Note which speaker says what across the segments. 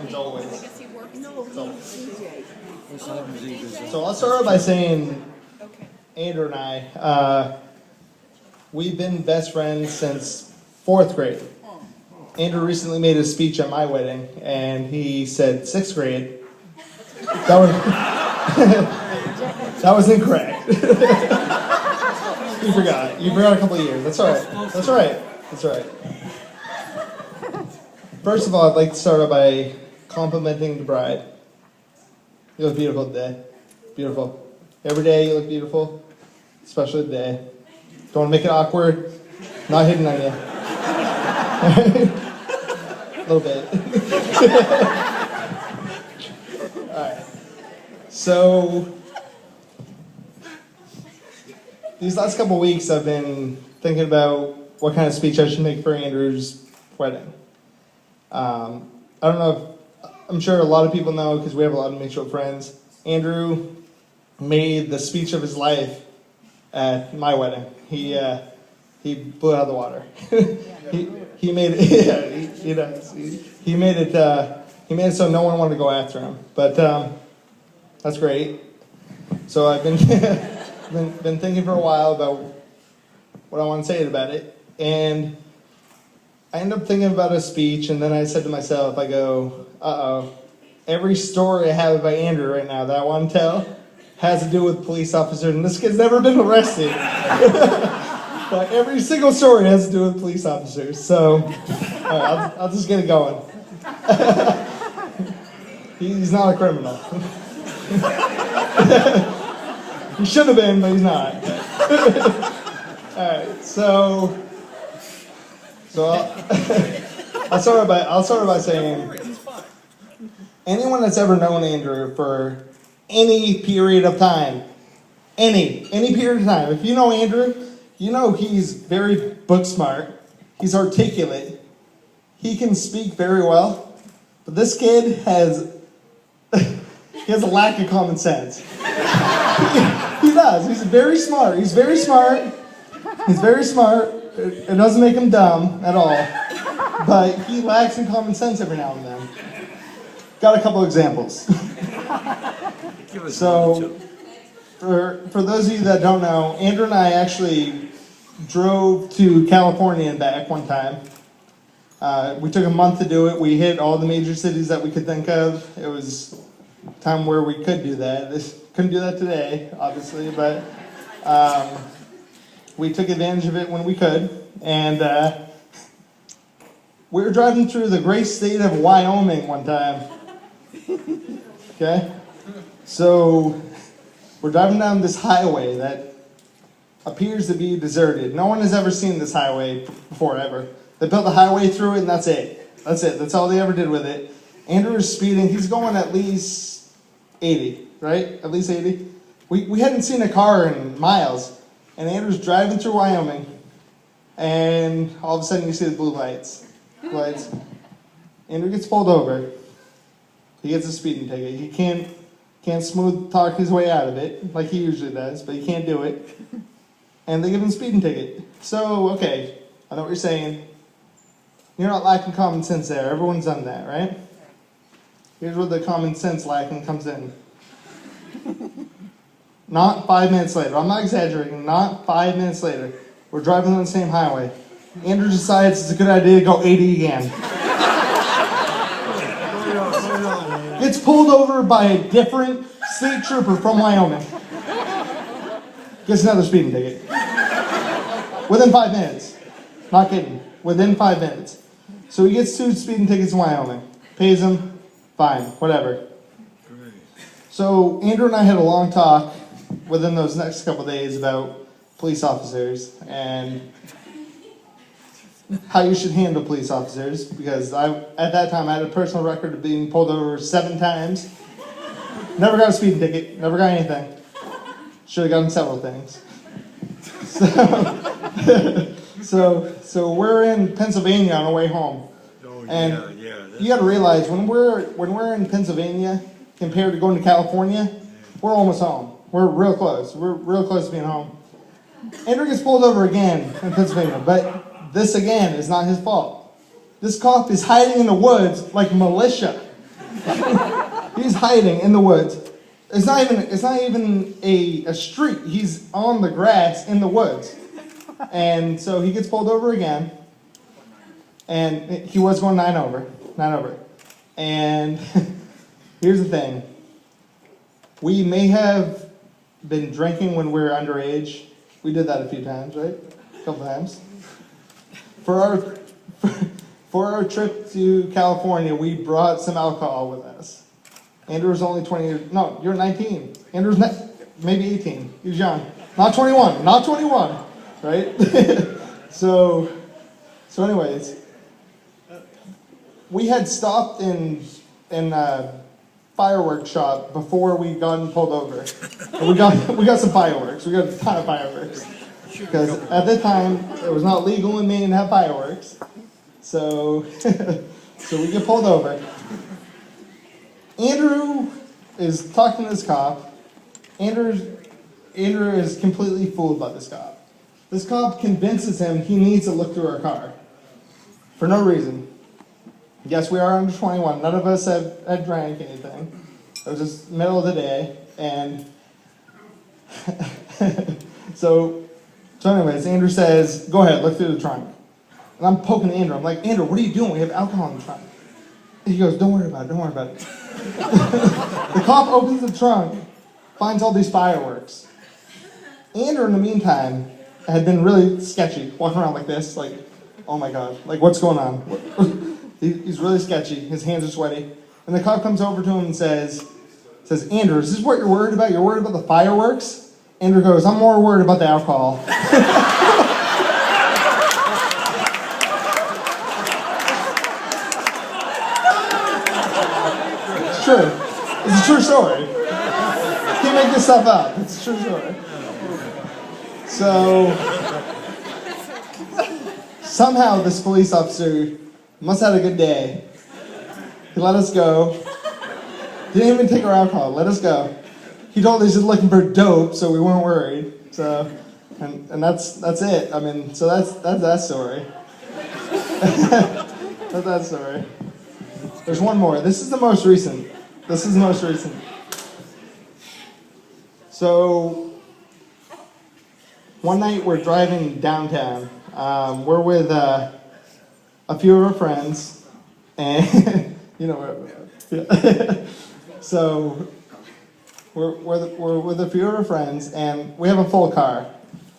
Speaker 1: It's always.
Speaker 2: CJ.
Speaker 1: So I'll start by saying, Andrew and I, we've been best friends since 4th grade. Andrew recently made a speech at my wedding, and he said 6th grade. That was, that was incorrect. You forgot. You forgot a couple of years. That's all right. That's all right. That's all right. First of all, I'd like to start out by complimenting the bride. You look beautiful today. Beautiful. Every day you look beautiful, especially today. Don't want to make it awkward. Not hitting on you. A little bit. All right. So, these last couple weeks I've been thinking about what kind of speech I should make for Andrew's wedding. I don't know if, I'm sure a lot of people know because we have a lot of mutual friends. Andrew made the speech of his life at my wedding. He blew it out of the water. he made it. Yeah, he does. He made it. He made it so no one wanted to go after him. But that's great. So I've been been thinking for a while about what I want to say about it, and I ended up thinking about a speech, and then I said to myself, I go, every story I have about Andrew right now that I want to tell has to do with police officers, and this kid's never been arrested. But every single story has to do with police officers, so all right, I'll just get it going. He's not a criminal. He should have been, but he's not. All right, so I'll start by saying, anyone that's ever known Andrew for any period of time, any period of time, if you know Andrew, you know he's very book smart, he's articulate, he can speak very well, but this kid has he has a lack of common sense. He does. He's very smart. He's very smart. It doesn't make him dumb at all, but he lacks in common sense every now and then. Got a couple examples. So, for those of you that don't know, Andrew and I actually drove to California and back one time. We took a month to do it. We hit all the major cities that we could think of. It was a time where we could do that. Couldn't do that today, obviously, but we took advantage of it when we could. And we were driving through the great state of Wyoming one time. Okay? So we're driving down this highway that appears to be deserted. No one has ever seen this highway before, ever. They built a highway through it, and that's it. That's it. That's all they ever did with it. Andrew is speeding. He's going at least 80, right? At least 80. We hadn't seen a car in miles, and Andrew's driving through Wyoming, and all of a sudden you see the blue lights. Andrew gets pulled over. He gets a speeding ticket. He can't smooth talk his way out of it like he usually does, but he can't do it. And they give him a speeding ticket. So, okay, I know what you're saying. You're not lacking common sense there. Everyone's done that, right? Here's where the common sense lacking comes in. Not 5 minutes later. I'm not exaggerating. Not 5 minutes later. We're driving on the same highway. Andrew decides it's a good idea to go 80 again. Gets pulled over by a different state trooper from Wyoming. Gets another speeding ticket. Within 5 minutes. Not kidding. Within 5 minutes. So he gets 2 speeding tickets in Wyoming. Pays him. Fine. Whatever. So Andrew and I had a long talk within those next couple days about police officers and how you should handle police officers, because at that time I had a personal record of being pulled over 7 times. Never got a speeding ticket, never got anything. Should have gotten several things. So we're in Pennsylvania on our way home. And you got to realize when we're in Pennsylvania compared to going to California, we're almost home. We're real close. We're real close to being home. Andrew gets pulled over again in Pennsylvania, but this again is not his fault. This cop is hiding in the woods like militia. He's hiding in the woods. It's not even a street. He's on the grass in the woods. And so he gets pulled over again. And he was going 9 over. And here's the thing. We may have been drinking when we were underage. We did that a few times, right? A couple times. For our trip to California, we brought some alcohol with us. Andrew was only 20 years. No, you're 19. Andrew's maybe 18. He was young. Not 21. Right? So anyways, we had stopped in a fireworks shop before we got pulled over. And we got some fireworks. We got a ton of fireworks. Because at the time, it was not legal in Maine to have fireworks. So we get pulled over. Andrew is talking to this cop. Andrew is completely fooled by this cop. This cop convinces him he needs to look through our car. For no reason. Yes, we are under 21. None of us had drank anything. It was just middle of the day. And so anyways, Andrew says, go ahead, look through the trunk. And I'm poking Andrew. I'm like, Andrew, what are you doing? We have alcohol in the trunk. He goes, don't worry about it. The cop opens the trunk, finds all these fireworks. Andrew, in the meantime, had been really sketchy, walking around like this, like, oh my God, like what's going on? He's really sketchy. His hands are sweaty. And the cop comes over to him and says, Andrew, is this what you're worried about? You're worried about the fireworks? Andrew goes, I'm more worried about the alcohol. It's true. It's a true story. Can't make this stuff up. It's a true story. So, somehow this police officer must have had a good day. He let us go. Didn't even take our alcohol. Let us go. He told us he's just looking for dope, so we weren't worried. So, and that's it. I mean, so that's that story. That's that story. There's one more. This is the most recent. So, one night we're driving downtown. We're with a few of our friends, and you know where. Yeah. So we're with a few of our friends, and we have a full car.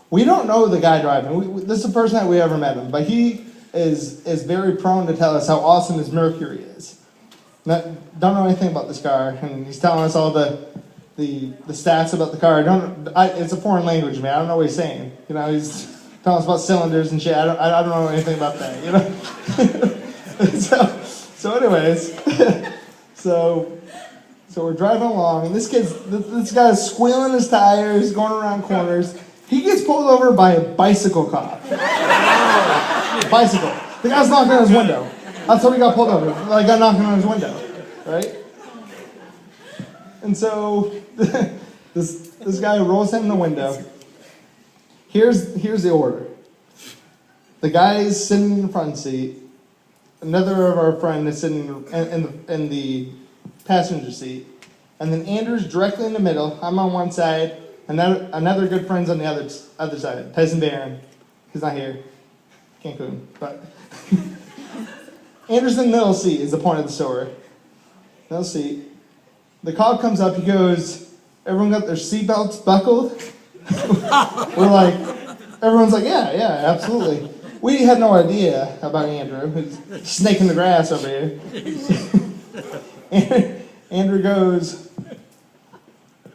Speaker 1: We don't know the guy driving. This is the first night we ever met him, but he is very prone to tell us how awesome his Mercury is. Don't know anything about this car, and he's telling us all the stats about the car. It's a foreign language, man. I don't know what he's saying. You know, he's telling us about cylinders and shit. I don't know anything about that. You know. So anyways, so we're driving along, and this guy's squealing his tires, going around corners. He gets pulled over by a bicycle cop. Bicycle. The guy's knocking on his window. That's how he got pulled over. The guy knocking on his window, right? And so this guy rolls him in the window. Here's the order. The guy is sitting in the front seat. Another of our friend is sitting in the passenger seat. And then Andrew's directly in the middle. I'm on one side. Another good friend's on the other side. Tyson Barron. He's not here. Cancun. But Andrew's in the middle seat is the point of the story. Middle seat. The cop comes up. He goes, everyone got their seatbelts buckled? Everyone's like, yeah, absolutely. We had no idea about Andrew. He's snaking the grass over here. Andrew goes,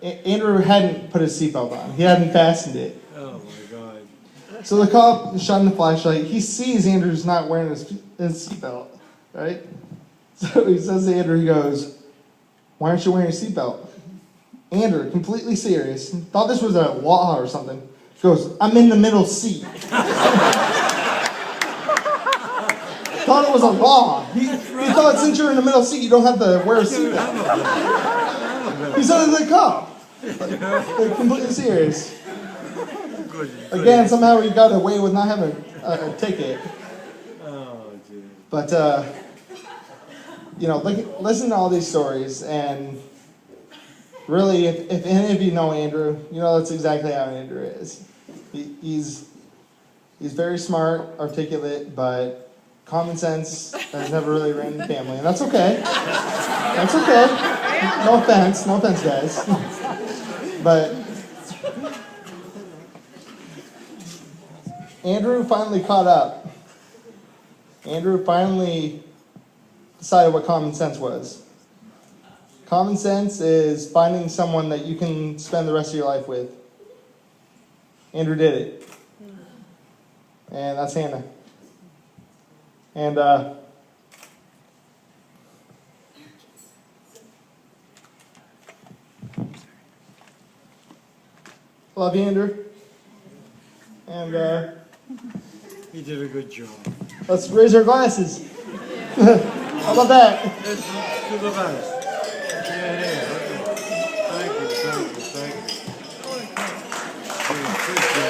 Speaker 1: Andrew hadn't put his seatbelt on. He hadn't fastened it.
Speaker 2: Oh my God.
Speaker 1: So the cop shines the flashlight. He sees Andrew's not wearing his seatbelt, right? So he says to Andrew, he goes, why aren't you wearing your seatbelt? Andrew, completely serious, thought this was a law or something. He goes, I'm in the middle seat. Thought it was a law. He thought since you're in the middle seat, you don't have to wear a seatbelt. He said it's a cop. They're completely serious. Again, somehow he got away with not having a ticket.
Speaker 2: Oh, dude.
Speaker 1: But listen to all these stories, and really, if any of you know Andrew, that's exactly how Andrew is. He's very smart, articulate, but common sense has never really ran in the family, and that's okay. That's okay. No offense, guys. But Andrew finally caught up. Andrew finally decided what common sense was. Common sense is finding someone that you can spend the rest of your life with. Andrew did it. And that's Hannah. And love you, Andrew. And
Speaker 2: You did a good job.
Speaker 1: let's raise our glasses. How about that?
Speaker 2: Let's do the best. Yeah. Okay. Thank you. Yeah, good job.